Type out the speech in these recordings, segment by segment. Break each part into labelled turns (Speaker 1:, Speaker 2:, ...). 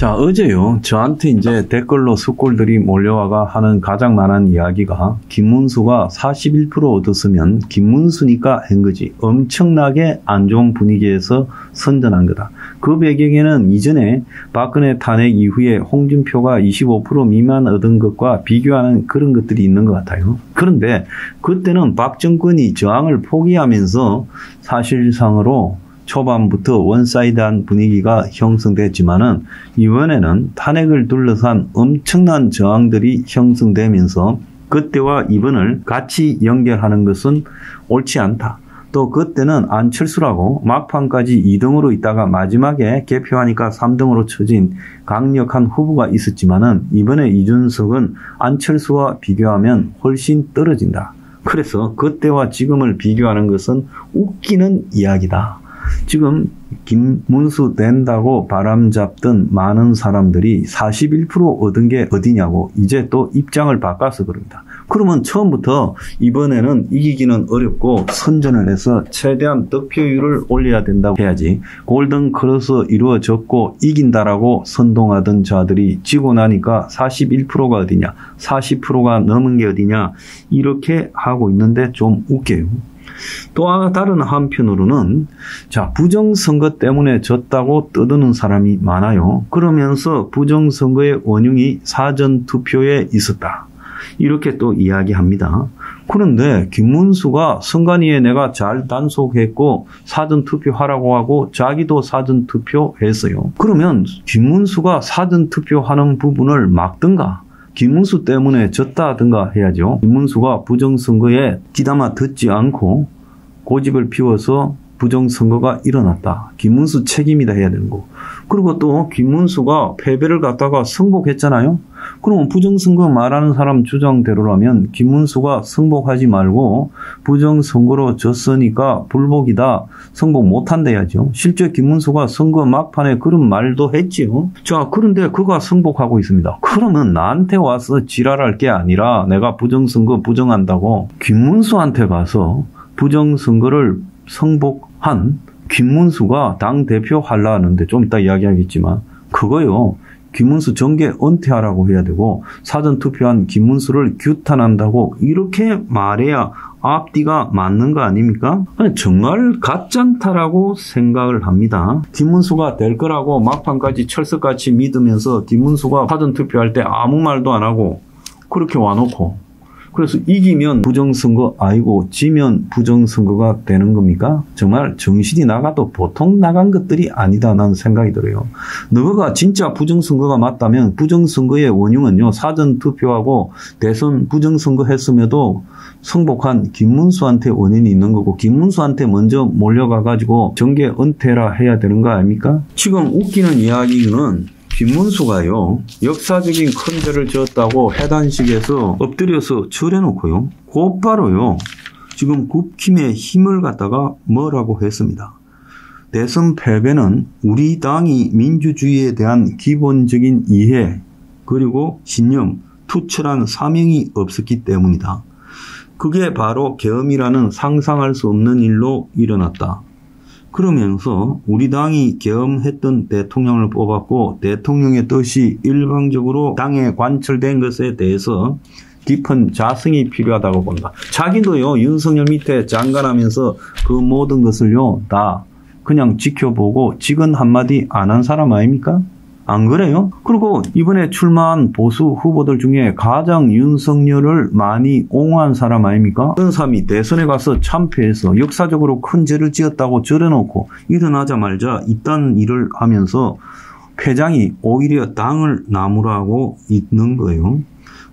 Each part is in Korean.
Speaker 1: 자, 어제요. 저한테 이제 댓글로 숙골들이 몰려와가 하는 가장 많은 이야기가 김문수가 41% 얻었으면 김문수니까 한 거지. 엄청나게 안 좋은 분위기에서 선전한 거다. 그 배경에는 이전에 박근혜 탄핵 이후에 홍준표가 25% 미만 얻은 것과 비교하는 그런 것들이 있는 것 같아요. 그런데 그때는 박 정권이 저항을 포기하면서 사실상으로 초반부터 원사이드한 분위기가 형성됐지만은 이번에는 탄핵을 둘러싼 엄청난 저항들이 형성되면서 그때와 이번을 같이 연결하는 것은 옳지 않다. 또 그때는 안철수라고 막판까지 2등으로 있다가 마지막에 개표하니까 3등으로 처진 강력한 후보가 있었지만은 이번에 이준석은 안철수와 비교하면 훨씬 떨어진다. 그래서 그때와 지금을 비교하는 것은 웃기는 이야기다. 지금 김문수 낸다고 바람잡던 많은 사람들이 41% 얻은 게 어디냐고 이제 또 입장을 바꿔서 그럽니다. 그러면 처음부터 이번에는 이기기는 어렵고 선전을 해서 최대한 득표율을 올려야 된다고 해야지 골든 크로스 이루어졌고 이긴다라고 선동하던 자들이 지고 나니까 41%가 어디냐 40%가 넘은 게 어디냐 이렇게 하고 있는데 좀 웃겨요. 또 다른 한편으로는 자 부정선거 때문에 졌다고 떠드는 사람이 많아요. 그러면서 부정선거의 원흉이 사전투표에 있었다. 이렇게 또 이야기합니다. 그런데 김문수가 선관위에 내가 잘 단속했고 사전투표하라고 하고 자기도 사전투표했어요. 그러면 김문수가 사전투표하는 부분을 막든가 김문수 때문에 졌다 하든가 해야죠. 김문수가 부정선거에 귀담아 듣지 않고 고집을 피워서 부정선거가 일어났다. 김문수 책임이다 해야 되는 거. 그리고 또 김문수가 패배를 갖다가 승복했잖아요. 그럼 부정선거 말하는 사람 주장대로라면 김문수가 승복하지 말고 부정선거로 졌으니까 불복이다. 승복 못한다 해야죠. 실제 김문수가 선거 막판에 그런 말도 했지요. 자, 그런데 그가 승복하고 있습니다. 그러면 나한테 와서 지랄할 게 아니라 내가 부정선거 부정한다고 김문수한테 가서 부정선거를 승복한 김문수가 당대표 하려 하는데 좀 이따 이야기하겠지만 그거요. 김문수 정계 은퇴하라고 해야 되고 사전투표한 김문수를 규탄한다고 이렇게 말해야 앞뒤가 맞는 거 아닙니까? 정말 가짠타라고 생각을 합니다. 김문수가 될 거라고 막판까지 철석같이 믿으면서 김문수가 사전투표할 때 아무 말도 안 하고 그렇게 와놓고 그래서 이기면 부정선거 아니고 지면 부정선거가 되는 겁니까? 정말 정신이 나가도 보통 나간 것들이 아니다 라는 생각이 들어요. 너가 진짜 부정선거가 맞다면 부정선거의 원흉은요. 사전투표하고 대선 부정선거 했음에도 승복한 김문수한테 원인이 있는 거고 김문수한테 먼저 몰려가가지고 정계 은퇴라 해야 되는 거 아닙니까? 지금 웃기는 이야기는 김문수가요. 역사적인 큰 죄를 지었다고 해단식에서 엎드려서 절해놓고요. 곧바로요. 지금 국힘의 힘을 갖다가 뭐라고 했습니다. 대선 패배는 우리 당이 민주주의에 대한 기본적인 이해 그리고 신념, 투철한 사명이 없었기 때문이다. 그게 바로 계엄이라는 상상할 수 없는 일로 일어났다. 그러면서 우리 당이 계엄했던 대통령을 뽑았고 대통령의 뜻이 일방적으로 당에 관철된 것에 대해서 깊은 자성이 필요하다고 본다. 자기도요 윤석열 밑에 장관하면서 그 모든 것을요 다 그냥 지켜보고 직언 한마디 안 한 사람 아닙니까? 안 그래요? 그리고 이번에 출마한 보수 후보들 중에 가장 윤석열을 많이 옹호한 사람 아닙니까? 그런 사람이 대선에 가서 참패해서 역사적으로 큰 죄를 지었다고 절해놓고 일어나자마자 이딴 일을 하면서 패장이 오히려 당을 나무라고 있는 거예요.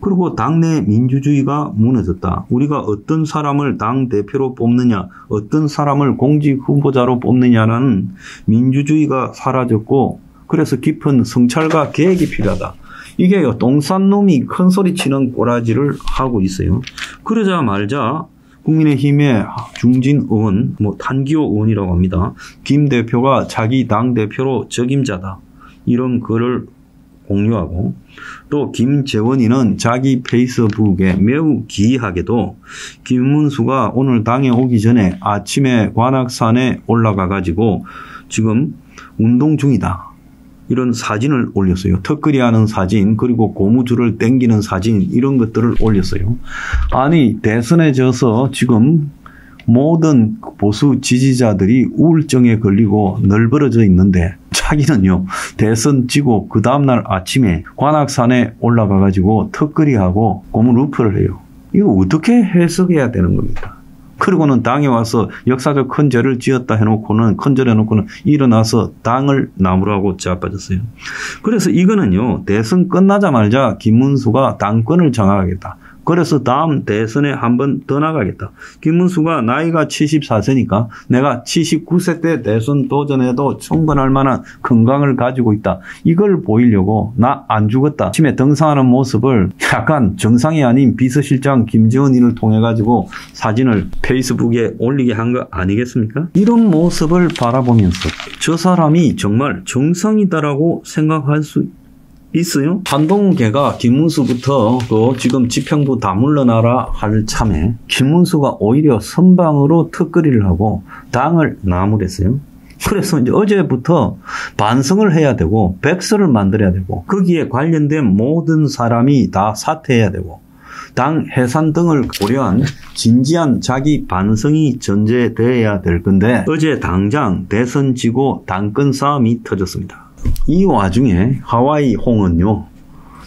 Speaker 1: 그리고 당내 민주주의가 무너졌다. 우리가 어떤 사람을 당대표로 뽑느냐, 어떤 사람을 공직 후보자로 뽑느냐라는 민주주의가 사라졌고 그래서 깊은 성찰과 계획이 필요하다. 이게요, 똥싼 놈이 큰 소리 치는 꼬라지를 하고 있어요. 그러자 말자 국민의힘의 중진 의원, 탄기호 의원이라고 합니다. 김 대표가 자기 당대표로 적임자다. 이런 글을 공유하고 또 김재원이는 자기 페이스북에 매우 기이하게도 김문수가 오늘 당에 오기 전에 아침에 관악산에 올라가 가지고 지금 운동 중이다. 이런 사진을 올렸어요. 턱걸이하는 사진, 그리고 고무줄을 당기는 사진, 이런 것들을 올렸어요. 아니, 대선에 져서 지금 모든 보수 지지자들이 우울증에 걸리고 널브러져 있는데 자기는요, 대선 지고 그 다음날 아침에 관악산에 올라가가지고 턱걸이하고 고무 루프를 해요. 이거 어떻게 해석해야 되는 겁니까? 그리고는 당에 와서 역사적 큰 죄를 지었다 해놓고는, 큰 죄를 해놓고는 일어나서 당을 나무라고 자빠졌어요. 그래서 이거는요, 대선 끝나자마자 김문수가 당권을 장악하겠다. 그래서 다음 대선에 한 번 더 나가겠다. 김문수가 나이가 74세니까 내가 79세 때 대선 도전해도 충분할 만한 건강을 가지고 있다. 이걸 보이려고 나 안 죽었다. 아침에 등산하는 모습을 약간 정상이 아닌 비서실장 김정은이를 통해 가지고 사진을 페이스북에 올리게 한 거 아니겠습니까? 이런 모습을 바라보면서 저 사람이 정말 정상이다라고 생각할 수 있어요? 한동훈계가 김문수부터 또 지금 지평도 다 물러나라 할 참에 김문수가 오히려 선방으로 턱걸이를 하고 당을 나무랬어요. 그래서 이제 어제부터 반성을 해야 되고 백서를 만들어야 되고 거기에 관련된 모든 사람이 다 사퇴해야 되고 당 해산 등을 고려한 진지한 자기 반성이 전제되어야 될 건데 어제 당장 대선 지고 당권 싸움이 터졌습니다. 이 와중에 하와이 홍은요,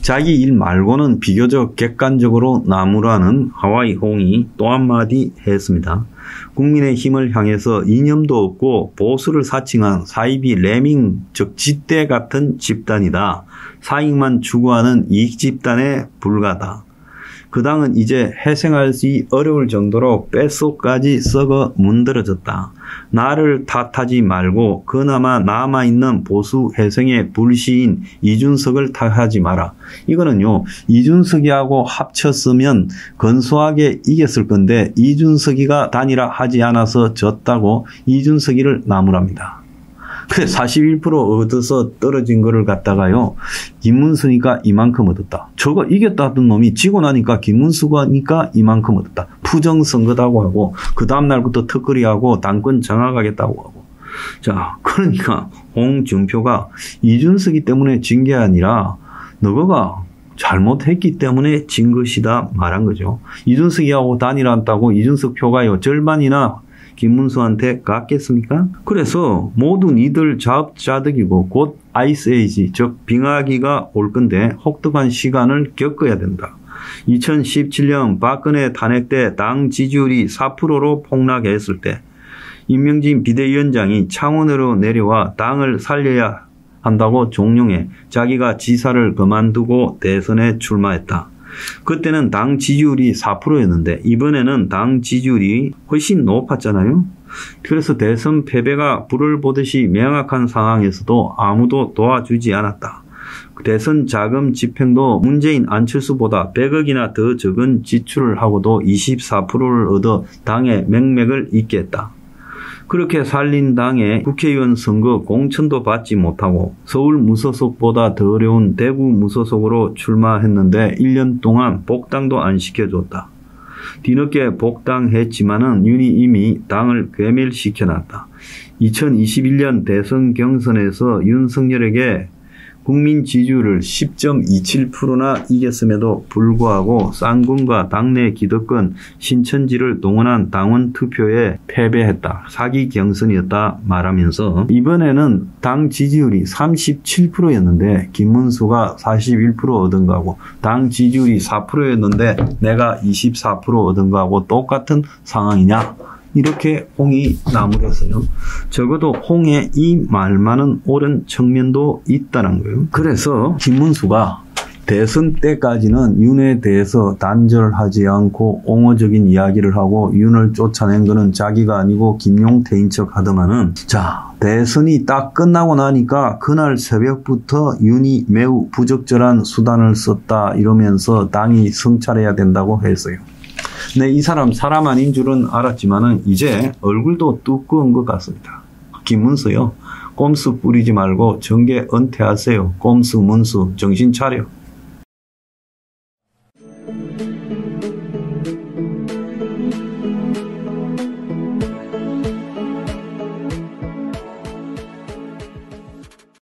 Speaker 1: 자기 일 말고는 비교적 객관적으로 나무라는 하와이 홍이 또 한마디 했습니다. 국민의힘을 향해서 이념도 없고 보수를 사칭한 사이비 레밍, 즉 쥐떼 같은 집단이다. 사익만 추구하는 이익 집단에 불과하다. 그 당은 이제 회생하기 어려울 정도로 뼛속까지 썩어 문드러졌다. 나를 탓하지 말고 그나마 남아있는 보수 회생의 불시인 이준석을 탓하지 마라. 이거는요, 이준석이하고 합쳤으면 근소하게 이겼을 건데 이준석이가 단일화 하지 않아서 졌다고 이준석이를 나무랍니다. 그래 41% 얻어서 떨어진 거를 갖다가요, 김문수니까 이만큼 얻었다. 저거 이겼다 하던 놈이 지고 나니까 김문수가니까 이만큼 얻었다. 부정선거다고 하고 그 다음날부터 턱걸이하고 당권 장악하겠다고 하고. 자, 그러니까 홍준표가 이준석이 때문에 진 게 아니라 너가 잘못했기 때문에 진 것이다 말한 거죠. 이준석이하고 단일화한다고 이준석 표가요 절반이나 김문수한테 갔겠습니까? 그래서 모두 니들 자업자득이고 곧 아이스에이지, 즉 빙하기가 올 건데 혹독한 시간을 겪어야 된다. 2017년 박근혜 탄핵 때 당 지지율이 4%로 폭락했을 때 임명진 비대위원장이 창원으로 내려와 당을 살려야 한다고 종용해 자기가 지사를 그만두고 대선에 출마했다. 그때는 당 지지율이 4%였는데 이번에는 당 지지율이 훨씬 높았잖아요. 그래서 대선 패배가 불을 보듯이 명확한 상황에서도 아무도 도와주지 않았다. 대선 자금 집행도 문재인 안철수보다 100억이나 더 적은 지출을 하고도 24%를 얻어 당의 맥맥을 잇게 했다. 그렇게 살린 당의 국회의원 선거 공천도 받지 못하고 서울 무소속보다 더 어려운 대구 무소속으로 출마했는데 1년 동안 복당도 안 시켜줬다. 뒤늦게 복당했지만은 윤이 이미 당을 괴멸시켜놨다. 2021년 대선 경선에서 윤석열에게 국민 지지율을 10.27%나 이겼음에도 불구하고 쌍군과 당내 기득권 신천지를 동원한 당원 투표에 패배했다. 사기 경선이었다 말하면서 이번에는 당 지지율이 37%였는데 김문수가 41% 얻은 거하고 당 지지율이 4%였는데 내가 24% 얻은 거하고 똑같은 상황이냐? 이렇게 홍이 나무랬어요. 적어도 홍의 이 말만은 옳은 측면도 있다는 거예요. 그래서 김문수가 대선 때까지는 윤에 대해서 단절하지 않고 옹호적인 이야기를 하고 윤을 쫓아낸 거는 자기가 아니고 김용태인 척 하더만은, 자, 대선이 딱 끝나고 나니까 그날 새벽부터 윤이 매우 부적절한 수단을 썼다 이러면서 당이 성찰해야 된다고 했어요. 네, 이 사람 아닌 줄은 알았지만은 이제 얼굴도 두꺼운 것 같습니다. 김문수요, 꼼수 뿌리지 말고 정계 은퇴하세요. 꼼수 문수 정신 차려.